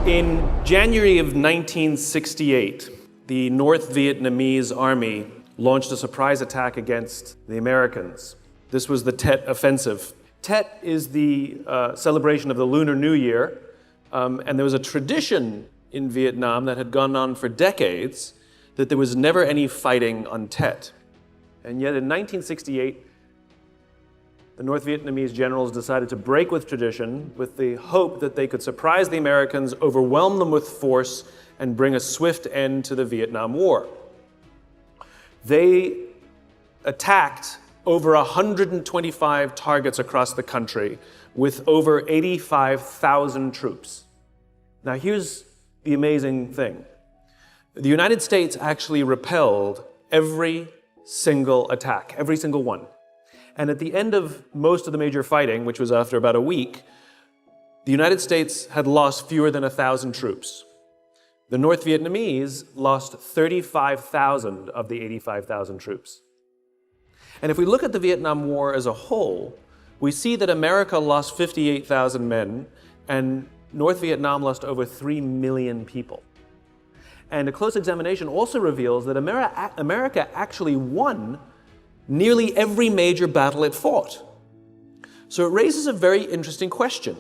In January of 1968, the North Vietnamese army launched a surprise attack against the Americans. This was the Tet Offensive. Tet is the celebration of the Lunar New Year, and there was a tradition in Vietnam that had gone on for decades that there was never any fighting on Tet. And yet in 1968, the North Vietnamese generals decided to break with tradition with the hope that they could surprise the Americans, overwhelm them with force, and bring a swift end to the Vietnam War. They attacked over 125 targets across the country with over 85,000 troops. Now here's the amazing thing. The United States actually repelled every single attack, every single one. And at the end of most of the major fighting, which was after about a week, the United States had lost fewer than 1,000 troops. The North Vietnamese lost 35,000 of the 85,000 troops. And if we look at the Vietnam War as a whole, we see that America lost 58,000 men, and North Vietnam lost over 3 million people. And a close examination also reveals that America actually won nearly every major battle it fought. So it raises a very interesting question.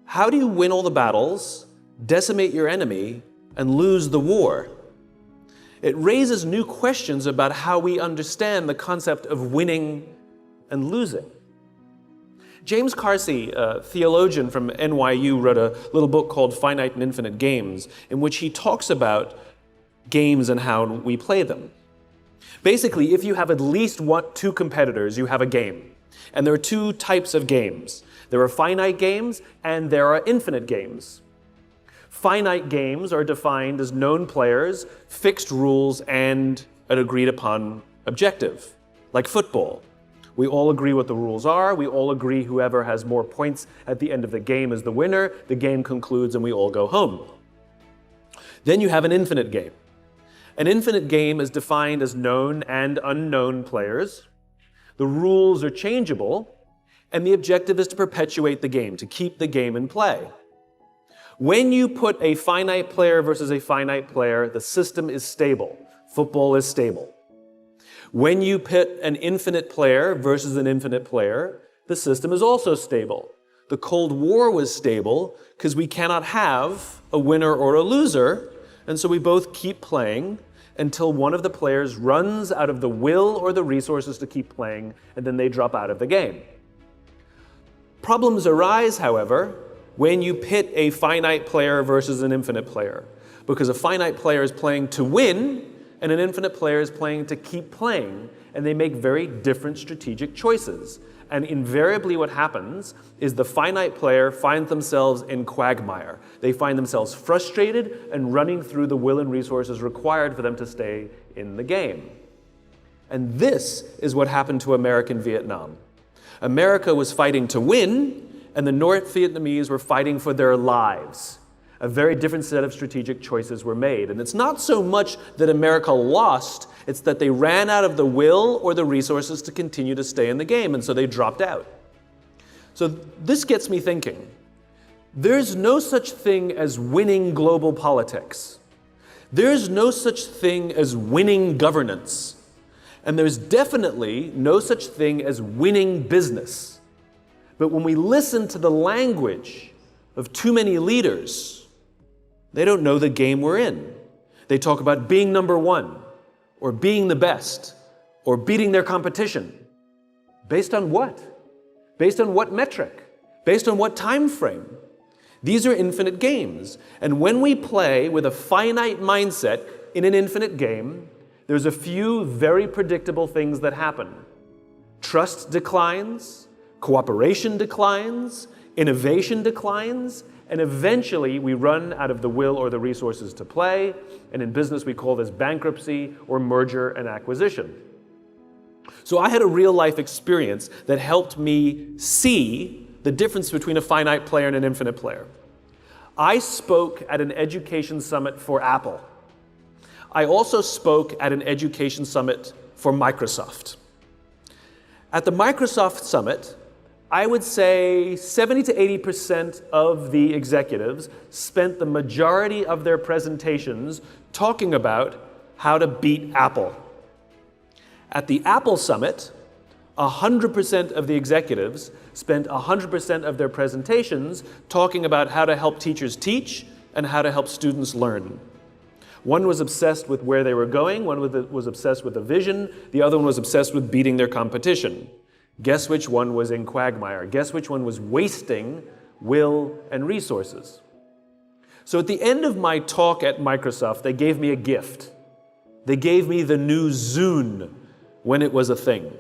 How do you win all the battles, decimate your enemy, and lose the war? It raises new questions about how we understand the concept of winning and losing. James Carsey, a theologian from NYU, wrote a little book called Finite and Infinite Games, in which he talks about games and how we play them. Basically, if you have at least two competitors, you have a game. And there are two types of games. There are finite games and there are infinite games. Finite games are defined as known players, fixed rules, and an agreed upon objective, like football. We all agree what the rules are, we all agree whoever has more points at the end of the game is the winner, the game concludes and we all go home. Then you have an infinite game. An infinite game is defined as known and unknown players. The rules are changeable, and the objective is to perpetuate the game, to keep the game in play. When you put a finite player versus a finite player, the system is stable. Football is stable. When you pit an infinite player versus an infinite player, the system is also stable. The Cold War was stable because we cannot have a winner or a loser, and so we both keep playing until one of the players runs out of the will or the resources to keep playing, and then they drop out of the game. Problems arise, however, when you pit a finite player versus an infinite player, because a finite player is playing to win, and an infinite player is playing to keep playing, and they make very different strategic choices. And invariably what happens is the finite player finds themselves in quagmire. They find themselves frustrated and running through the will and resources required for them to stay in the game. And this is what happened to America in Vietnam. America was fighting to win, and the North Vietnamese were fighting for their lives. A very different set of strategic choices were made. And it's not so much that America lost, it's that they ran out of the will or the resources to continue to stay in the game, and so they dropped out. So this gets me thinking. There's no such thing as winning global politics. There's no such thing as winning governance. And there's definitely no such thing as winning business. But when we listen to the language of too many leaders, they don't know the game we're in. They talk about being number one, or being the best, or beating their competition. Based on what? Based on what metric? Based on what time frame? These are infinite games. And when we play with a finite mindset in an infinite game, there's a few very predictable things that happen. Trust declines, cooperation declines, innovation declines, and eventually we run out of the will or the resources to play, and in business we call this bankruptcy or merger and acquisition. So I had a real-life experience that helped me see the difference between a finite player and an infinite player. I spoke at an education summit for Apple. I also spoke at an education summit for Microsoft. At the Microsoft summit, I would say 70 to 80% of the executives spent the majority of their presentations talking about how to beat Apple. At the Apple Summit, 100% of the executives spent 100% of their presentations talking about how to help teachers teach and how to help students learn. One was obsessed with where they were going, one was obsessed with the vision, the other one was obsessed with beating their competition. Guess which one was in quagmire? Guess which one was wasting will and resources? So at the end of my talk at Microsoft, they gave me a gift. They gave me the new Zune when it was a thing.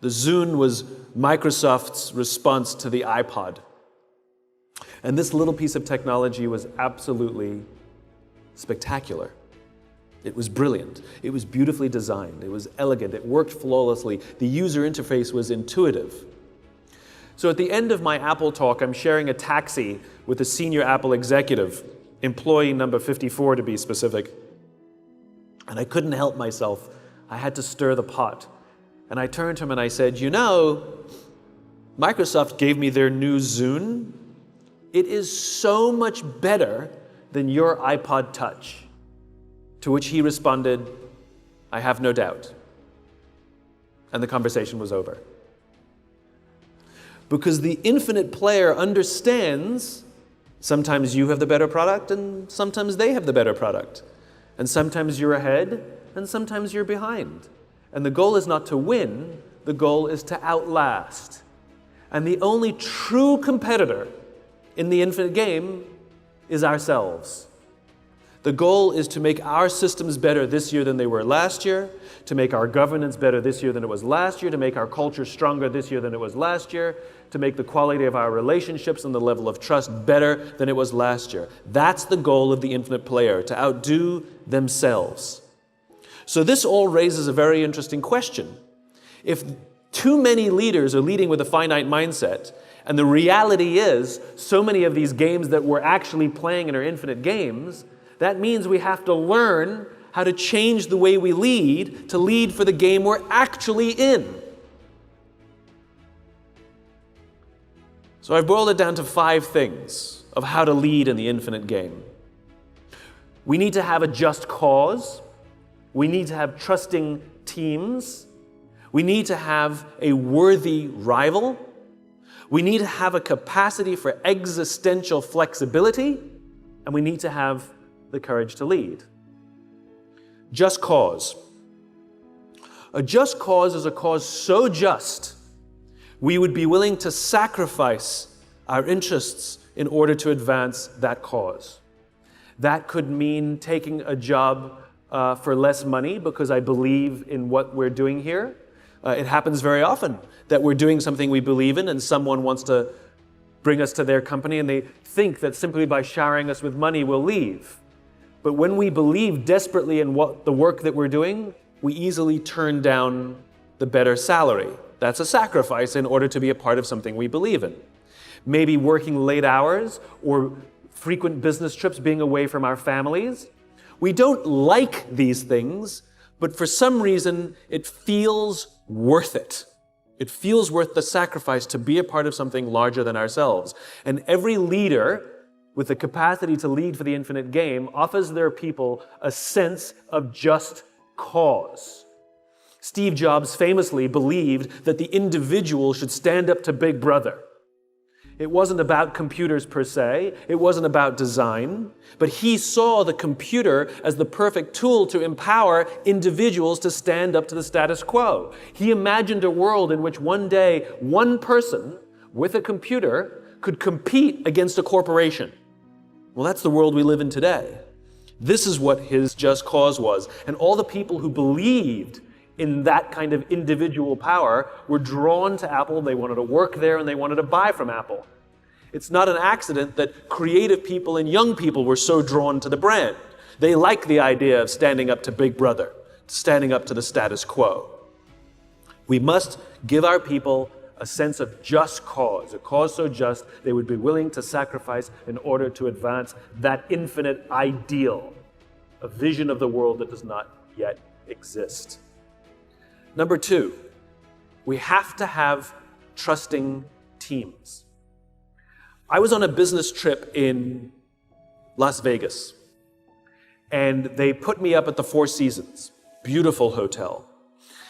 The Zune was Microsoft's response to the iPod. And this little piece of technology was absolutely spectacular. It was brilliant. It was beautifully designed. It was elegant. It worked flawlessly. The user interface was intuitive. So at the end of my Apple talk, I'm sharing a taxi with a senior Apple executive, employee number 54 to be specific. And I couldn't help myself. I had to stir the pot. And I turned to him and I said, you know, Microsoft gave me their new Zune. It is so much better than your iPod Touch. To which he responded, I have no doubt. And the conversation was over. Because the infinite player understands sometimes you have the better product and sometimes they have the better product. And sometimes you're ahead and sometimes you're behind. And the goal is not to win, the goal is to outlast. And the only true competitor in the infinite game is ourselves. The goal is to make our systems better this year than they were last year, to make our governance better this year than it was last year, to make our culture stronger this year than it was last year, to make the quality of our relationships and the level of trust better than it was last year. That's the goal of the infinite player, to outdo themselves. So this all raises a very interesting question. If too many leaders are leading with a finite mindset, and the reality is so many of these games that we're actually playing in are infinite games, that means we have to learn how to change the way we lead to lead for the game we're actually in. So I've boiled it down to 5 things of how to lead in the infinite game. We need to have a just cause. We need to have trusting teams. We need to have a worthy rival. We need to have a capacity for existential flexibility. And we need to have the courage to lead. Just cause. A just cause is a cause so just, we would be willing to sacrifice our interests in order to advance that cause. That could mean taking a job for less money because I believe in what we're doing here. It happens very often that we're doing something we believe in and someone wants to bring us to their company and they think that simply by showering us with money we'll leave. But when we believe desperately in the work that we're doing, we easily turn down the better salary. That's a sacrifice in order to be a part of something we believe in. Maybe working late hours or frequent business trips, being away from our families. We don't like these things, but for some reason, it feels worth it. It feels worth the sacrifice to be a part of something larger than ourselves. And every leader with the capacity to lead for the infinite game offers their people a sense of just cause. Steve Jobs famously believed that the individual should stand up to Big Brother. It wasn't about computers per se, it wasn't about design, but he saw the computer as the perfect tool to empower individuals to stand up to the status quo. He imagined a world in which one day, one person with a computer could compete against a corporation. Well, that's the world we live in today. This is what his just cause was. And all the people who believed in that kind of individual power were drawn to Apple. They wanted to work there and they wanted to buy from Apple. It's not an accident that creative people and young people were so drawn to the brand. They like the idea of standing up to Big Brother, standing up to the status quo. We must give our people a sense of just cause, a cause so just they would be willing to sacrifice in order to advance that infinite ideal, a vision of the world that does not yet exist. Number 2, we have to have trusting teams. I was on a business trip in Las Vegas, and they put me up at the Four Seasons, beautiful hotel.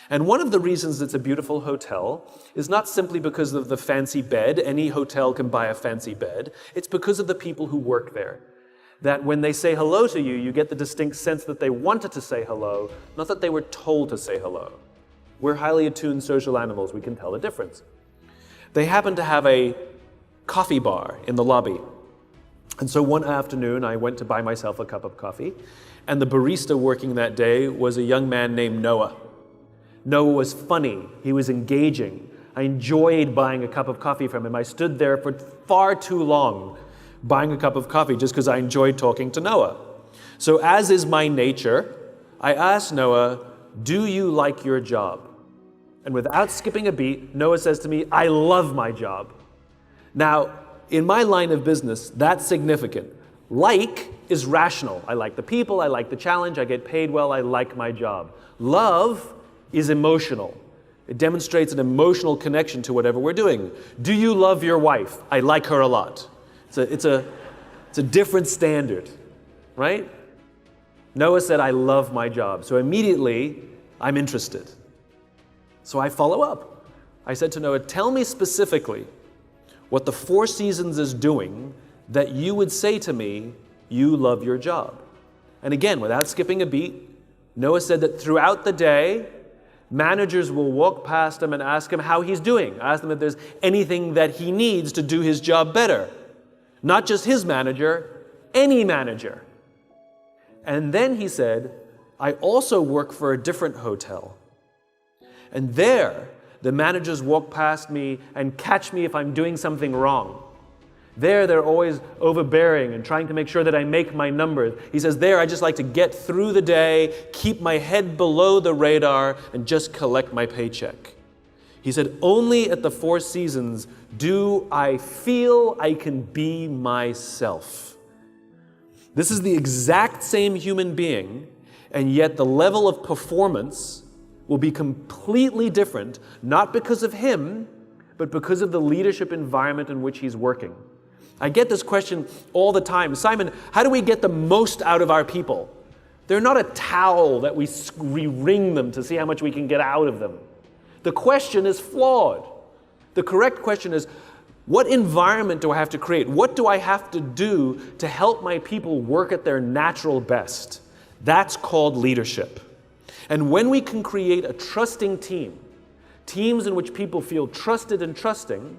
And one of the reasons it's a beautiful hotel is not simply because of the fancy bed. Any hotel can buy a fancy bed. It's because of the people who work there. That when they say hello to you, you get the distinct sense that they wanted to say hello, not that they were told to say hello. We're highly attuned social animals. We can tell the difference. They happened to have a coffee bar in the lobby. And so one afternoon, I went to buy myself a cup of coffee, and the barista working that day was a young man named Noah. Noah was funny. He was engaging. I enjoyed buying a cup of coffee from him. I stood there for far too long buying a cup of coffee just because I enjoyed talking to Noah. So as is my nature, I asked Noah, "Do you like your job?" And without skipping a beat, Noah says to me, "I love my job." Now, in my line of business, that's significant. Like is rational. I like the people, I like the challenge, I get paid well, I like my job. Love is emotional. It demonstrates an emotional connection to whatever we're doing. Do you love your wife? I like her a lot. It's a different standard, right? Noah said, "I love my job." So immediately, I'm interested. So I follow up. I said to Noah, "Tell me specifically what the Four Seasons is doing that you would say to me, you love your job." And again, without skipping a beat, Noah said that throughout the day, managers will walk past him and ask him how he's doing. Ask him if there's anything that he needs to do his job better. Not just his manager, any manager. And then he said, "I also work for a different hotel. And there, the managers walk past me and catch me if I'm doing something wrong. There, they're always overbearing and trying to make sure that I make my numbers." He says, "There, I just like to get through the day, keep my head below the radar, and just collect my paycheck." He said, "Only at the Four Seasons do I feel I can be myself." This is the exact same human being, and yet the level of performance will be completely different, not because of him, but because of the leadership environment in which he's working. I get this question all the time. "Simon, how do we get the most out of our people?" They're not a towel that we wring them to see how much we can get out of them. The question is flawed. The correct question is, what environment do I have to create? What do I have to do to help my people work at their natural best? That's called leadership. And when we can create a trusting team, teams in which people feel trusted and trusting,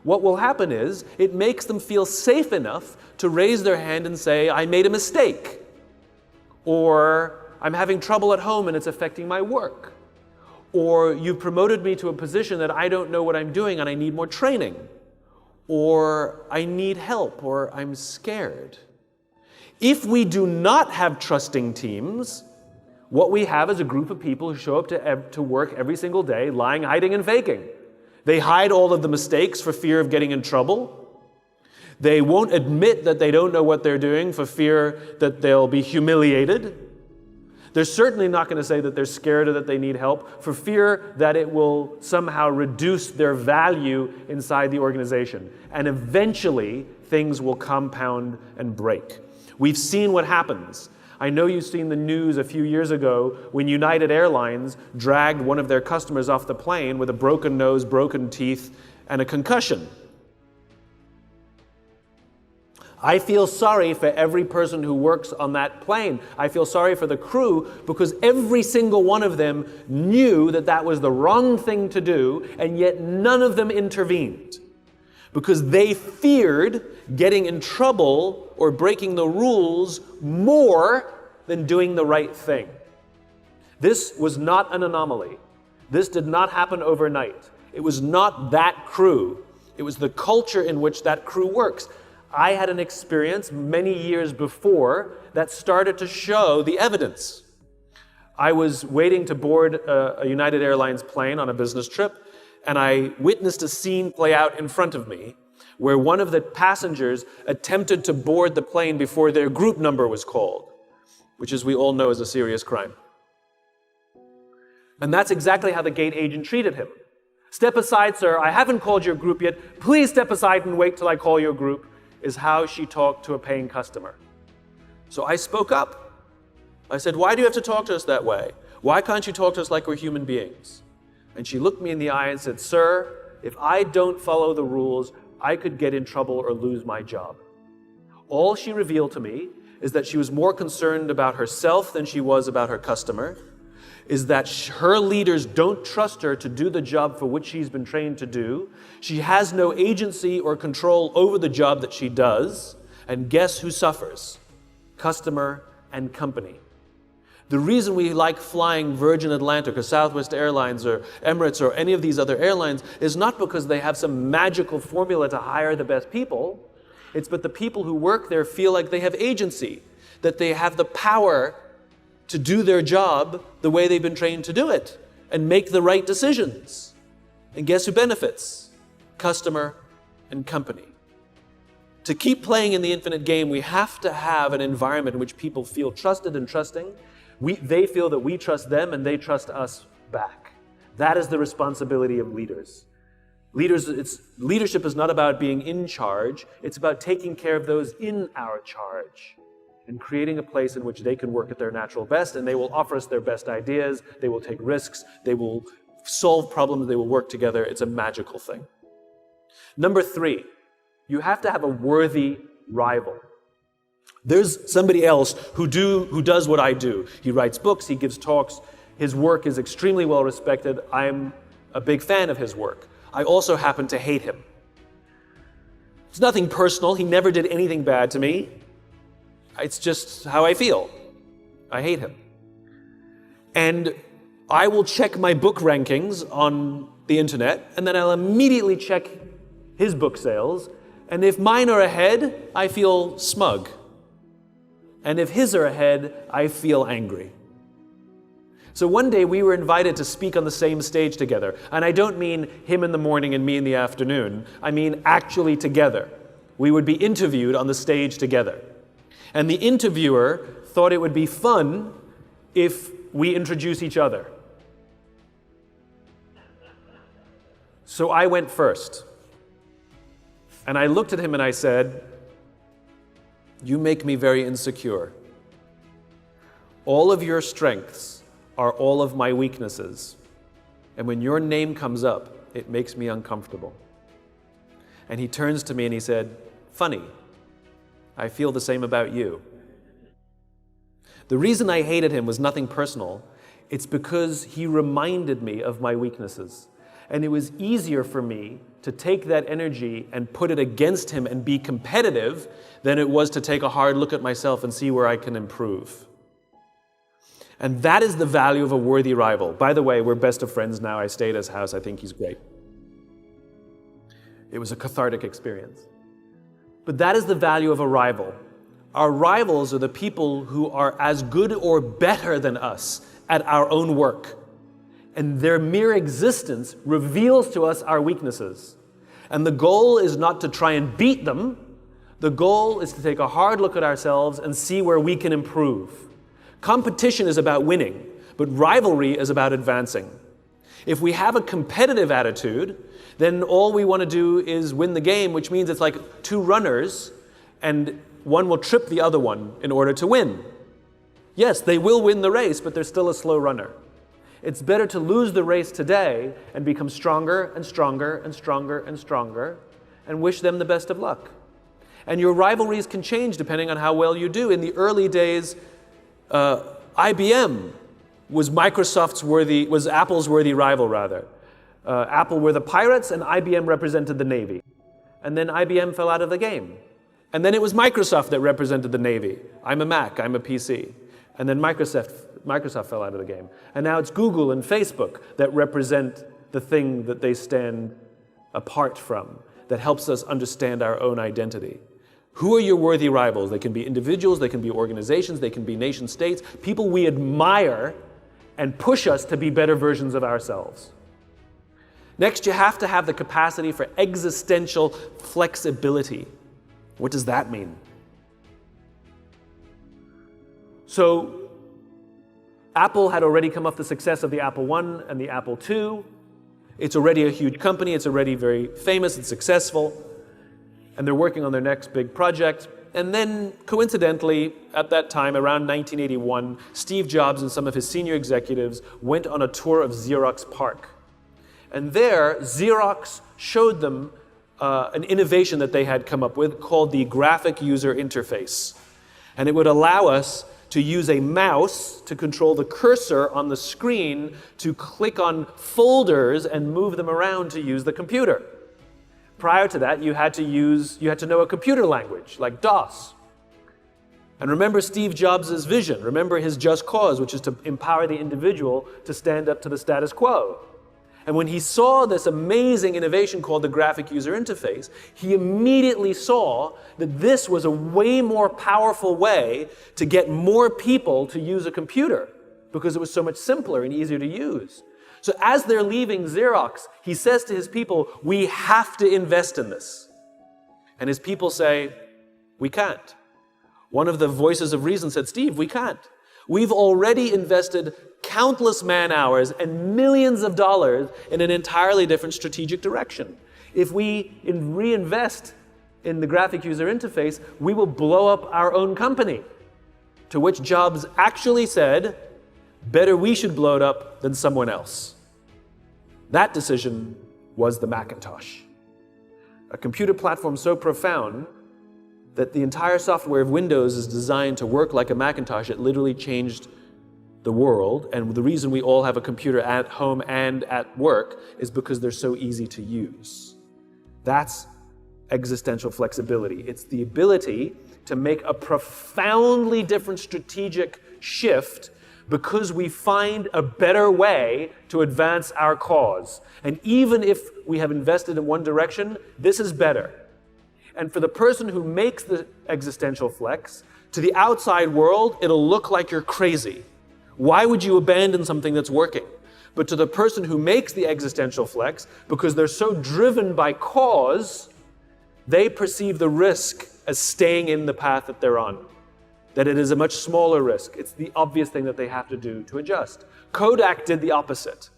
what will happen is it makes them feel safe enough to raise their hand and say, "I made a mistake," or "I'm having trouble at home and it's affecting my work," or "You promoted me to a position that I don't know what I'm doing and I need more training," or "I need help," or "I'm scared." If we do not have trusting teams, what we have is a group of people who show up to work every single day, lying, hiding, and faking. They hide all of the mistakes for fear of getting in trouble. They won't admit that they don't know what they're doing for fear that they'll be humiliated. They're certainly not going to say that they're scared or that they need help for fear that it will somehow reduce their value inside the organization. And eventually, things will compound and break. We've seen what happens. I know you've seen the news a few years ago when United Airlines dragged one of their customers off the plane with a broken nose, broken teeth, and a concussion. I feel sorry for every person who works on that plane. I feel sorry for the crew because every single one of them knew that that was the wrong thing to do, and yet none of them intervened because they feared getting in trouble or breaking the rules more than doing the right thing. This was not an anomaly. This did not happen overnight. It was not that crew. It was the culture in which that crew works. I had an experience many years before that started to show the evidence. I was waiting to board a United Airlines plane on a business trip, and I witnessed a scene play out in front of me where one of the passengers attempted to board the plane before their group number was called, which, as we all know, is a serious crime. And that's exactly how the gate agent treated him. Step aside, sir. I haven't called your group yet. Please step aside and wait till I call your group, is how she talked to a paying customer. So I spoke up. I said, why do you have to talk to us that way? Why can't you talk to us like we're human beings? And she looked me in the eye and said, sir, if I don't follow the rules, I could get in trouble or lose my job. All she revealed to me is that she was more concerned about herself than she was about her customer, is that her leaders don't trust her to do the job for which she's been trained to do. She has no agency or control over the job that she does. And guess who suffers? Customer and company. The reason we like flying Virgin Atlantic or Southwest Airlines or Emirates or any of these other airlines is not because they have some magical formula to hire the best people. It's but the people who work there feel like they have agency, that they have the power to do their job the way they've been trained to do it and make the right decisions. And guess who benefits? Customer and company. To keep playing in the infinite game, we have to have an environment in which people feel trusted and trusting. They feel that we trust them and they trust us back. That is the responsibility of leaders. Leadership is not about being in charge. It's about taking care of those in our charge and creating a place in which they can work at their natural best, and they will offer us their best ideas, they will take risks, they will solve problems, they will work together. It's a magical thing. Number 3, you have to have a worthy rival. There's somebody else who does what I do. He writes books, he gives talks, his work is extremely well respected. I'm a big fan of his work. I also happen to hate him. It's nothing personal, he never did anything bad to me. It's just how I feel. I hate him. And I will check my book rankings on the internet, and then I'll immediately check his book sales. And if mine are ahead, I feel smug. And if his are ahead, I feel angry. So one day we were invited to speak on the same stage together. And I don't mean him in the morning and me in the afternoon. I mean actually together. We would be interviewed on the stage together. And the interviewer thought it would be fun if we introduce each other. So I went first. And I looked at him and I said, "You make me very insecure. All of your strengths are all of my weaknesses. And when your name comes up, it makes me uncomfortable." And he turns to me and he said, "Funny. I feel the same about you." The reason I hated him was nothing personal. It's because he reminded me of my weaknesses. And it was easier for me to take that energy and put it against him and be competitive than it was to take a hard look at myself and see where I can improve. And that is the value of a worthy rival. By the way, we're best of friends now. I stay at his house. I think he's great. It was a cathartic experience. But that is the value of a rival. Our rivals are the people who are as good or better than us at our own work. And their mere existence reveals to us our weaknesses. And the goal is not to try and beat them. The goal is to take a hard look at ourselves and see where we can improve. Competition is about winning, but rivalry is about advancing. If we have a competitive attitude, then all we want to do is win the game, which means it's like two runners, and one will trip the other one in order to win. Yes, they will win the race, but they're still a slow runner. It's better to lose the race today and become stronger and stronger and stronger and stronger and wish them the best of luck. And your rivalries can change depending on how well you do. In the early days, IBM was Apple's worthy rival, rather. Apple were the pirates and IBM represented the Navy. And then IBM fell out of the game. And then it was Microsoft that represented the Navy. I'm a Mac, I'm a PC. And then Microsoft fell out of the game. And now it's Google and Facebook that represent the thing that they stand apart from, that helps us understand our own identity. Who are your worthy rivals? They can be individuals, they can be organizations, they can be nation states, people we admire and push us to be better versions of ourselves. Next, you have to have the capacity for existential flexibility. What does that mean? So, Apple had already come off the success of the Apple I and the Apple II. It's already a huge company, it's already very famous and successful, and they're working on their next big project. And then, coincidentally, at that time, around 1981, Steve Jobs and some of his senior executives went on a tour of Xerox PARC. And there, Xerox showed them an innovation that they had come up with called the graphic user interface. And it would allow us to use a mouse to control the cursor on the screen to click on folders and move them around to use the computer. Prior to that, you had to know a computer language, like DOS. And remember Steve Jobs' vision. Remember his just cause, which is to empower the individual to stand up to the status quo. And when he saw this amazing innovation called the graphic user interface, he immediately saw that this was a way more powerful way to get more people to use a computer, because it was so much simpler and easier to use. So as they're leaving Xerox, he says to his people, we have to invest in this. And his people say, we can't. One of the voices of reason said, Steve, we can't. We've already invested countless man hours and millions of dollars in an entirely different strategic direction. If we reinvest in the graphic user interface, we will blow up our own company. To which Jobs actually said, better we should blow it up than someone else. That decision was the Macintosh. A computer platform so profound that the entire software of Windows is designed to work like a Macintosh. It literally changed the world, and the reason we all have a computer at home and at work is because they're so easy to use. That's existential flexibility. It's the ability to make a profoundly different strategic shift because we find a better way to advance our cause. And even if we have invested in one direction, this is better. And for the person who makes the existential flex, to the outside world, it'll look like you're crazy. Why would you abandon something that's working? But to the person who makes the existential flex, because they're so driven by cause, they perceive the risk as staying in the path that they're on. That it is a much smaller risk. It's the obvious thing that they have to do to adjust. Kodak did the opposite.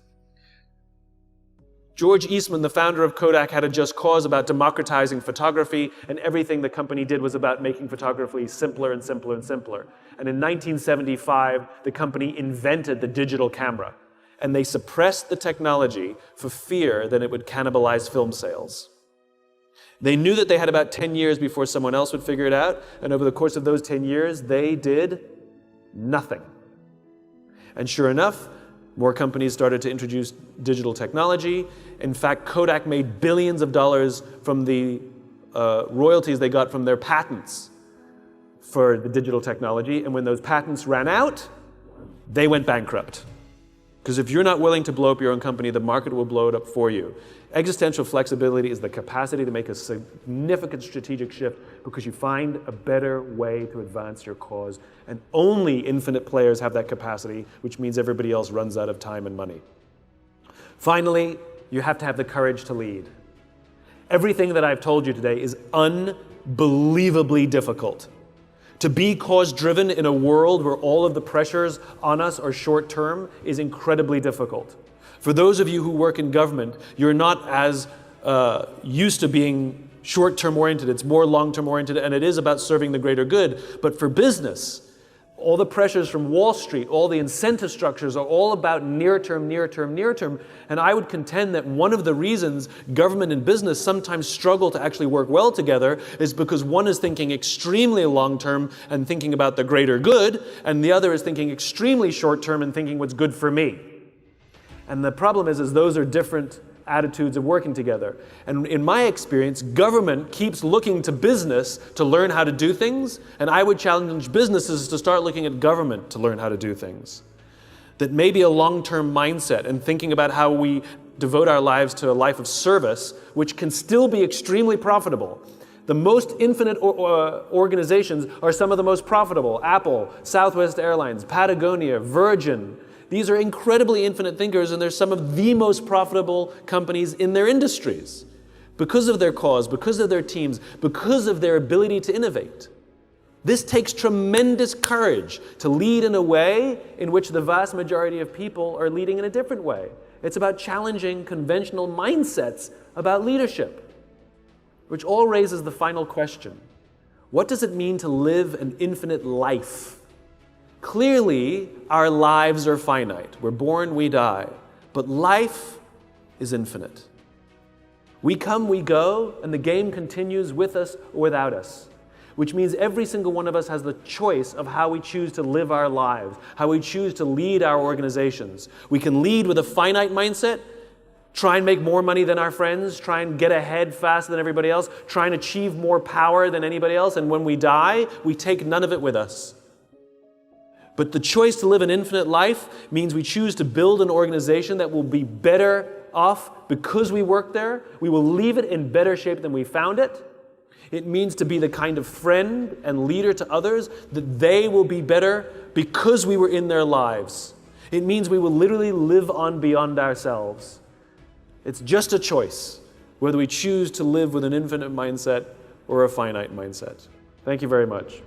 George Eastman, the founder of Kodak, had a just cause about democratizing photography, and everything the company did was about making photography simpler and simpler and simpler. And in 1975, the company invented the digital camera, and they suppressed the technology for fear that it would cannibalize film sales. They knew that they had about 10 years before someone else would figure it out, and over the course of those 10 years, they did nothing. And sure enough, more companies started to introduce digital technology. In fact, Kodak made billions of dollars from the royalties they got from their patents for the digital technology, and when those patents ran out, they went bankrupt. Because if you're not willing to blow up your own company, the market will blow it up for you. Existential flexibility is the capacity to make a significant strategic shift because you find a better way to advance your cause. And only infinite players have that capacity, which means everybody else runs out of time and money. Finally, you have to have the courage to lead. Everything that I've told you today is unbelievably difficult. To be cause-driven in a world where all of the pressures on us are short-term is incredibly difficult. For those of you who work in government, you're not as used to being short-term oriented. It's more long-term oriented, and it is about serving the greater good. But for business, all the pressures from Wall Street, all the incentive structures are all about near-term, near-term, near-term. And I would contend that one of the reasons government and business sometimes struggle to actually work well together is because one is thinking extremely long-term and thinking about the greater good, and the other is thinking extremely short-term and thinking what's good for me. And the problem is those are different attitudes of working together. And in my experience, government keeps looking to business to learn how to do things, and I would challenge businesses to start looking at government to learn how to do things. That maybe a long-term mindset and thinking about how we devote our lives to a life of service, which can still be extremely profitable. The most infinite organizations are some of the most profitable. Apple, Southwest Airlines, Patagonia, Virgin. These are incredibly infinite thinkers, and they're some of the most profitable companies in their industries because of their cause, because of their teams, because of their ability to innovate. This takes tremendous courage to lead in a way in which the vast majority of people are leading in a different way. It's about challenging conventional mindsets about leadership, which all raises the final question. What does it mean to live an infinite life? Clearly, our lives are finite. We're born, we die. But life is infinite. We come, we go, and the game continues with us or without us, which means every single one of us has the choice of how we choose to live our lives, how we choose to lead our organizations. We can lead with a finite mindset, try and make more money than our friends, try and get ahead faster than everybody else, try and achieve more power than anybody else, and when we die, we take none of it with us. But the choice to live an infinite life means we choose to build an organization that will be better off because we work there. We will leave it in better shape than we found it. It means to be the kind of friend and leader to others that they will be better because we were in their lives. It means we will literally live on beyond ourselves. It's just a choice whether we choose to live with an infinite mindset or a finite mindset. Thank you very much.